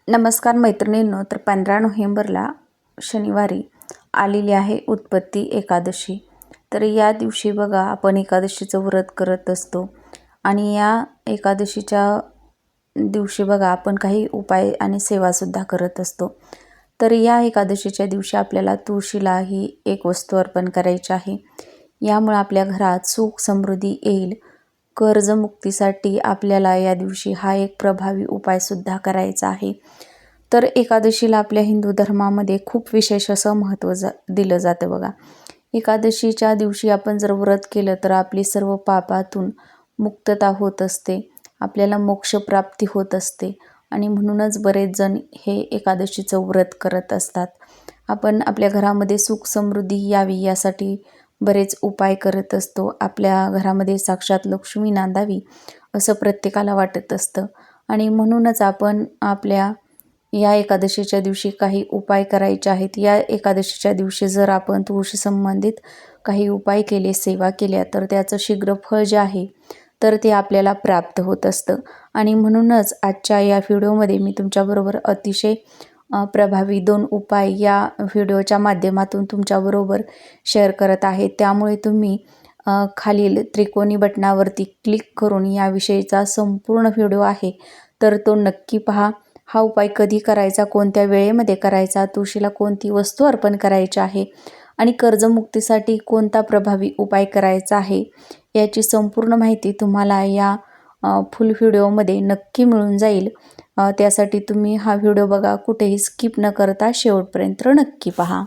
नमस्कार मैत्रिणींनो, तर 15 नोव्हेंबरला शनिवारी आलेली आहे उत्पत्ती एकादशी। तर या दिवशी बघा आपण एकादशीचं व्रत करत असतो आणि या एकादशीच्या दिवशी बघा आपण काही उपाय आणि सेवासुद्धा करत असतो। तर या एकादशीच्या दिवशी आपल्याला तुळशीला ही एक वस्तू अर्पण करायची आहे। यामुळे आपल्या घरात सुख समृद्धी येईल। कर्जमुक्तीसाठी आपल्याला या दिवशी हा एक प्रभावी उपायसुद्धा करायचा आहे। तर एकादशीला आपल्या हिंदू धर्मामध्ये खूप विशेष असं महत्त्व दिलं जातं बघा। एकादशीच्या दिवशी आपण जर व्रत केलं तर आपली सर्व पापातून मुक्तता होत असते, आपल्याला मोक्षप्राप्ती होत असते आणि म्हणूनच बरेच जण हे एकादशीचं व्रत करत असतात। आपण आपल्या घरामध्ये सुख समृद्धी यावी यासाठी बरेच उपाय करत असतो। आपल्या घरामध्ये साक्षात लक्ष्मी नांदावी असं प्रत्येकाला वाटत असतं आणि म्हणूनच आपण आपल्या या एकादशीच्या दिवशी काही उपाय करायचे आहेत। या एकादशीच्या दिवशी जर आपण तुळशी संबंधित काही उपाय केले, सेवा केल्या तर त्याचं शीघ्र फळ जे आहे तर ते आपल्याला प्राप्त होत असतं आणि म्हणूनच आजच्या या व्हिडिओमध्ये मी तुमच्याबरोबर अतिशय प्रभावी 2 उपाय या व्हिडिओच्या माध्यमातून तुमच्याबरोबर शेअर करत आहे। त्यामुळे तुम्ही खालील त्रिकोणी बटनावरती क्लिक करून याविषयीचा संपूर्ण व्हिडिओ आहे तर तो नक्की पहा। हा उपाय कधी करायचा, कोणत्या वेळेमध्ये करायचा, तुळशीला कोणती वस्तू अर्पण करायची आहे आणि कर्जमुक्तीसाठी कोणता प्रभावी उपाय करायचा आहे याची संपूर्ण माहिती तुम्हाला या फुल व्हिडिओमध्ये नक्की मिळून जाईल। त्यासाठी तुम्ही हा व्हिडिओ बघा, कुठेही स्किप न करता शेवटपर्यंत नक्की पहा।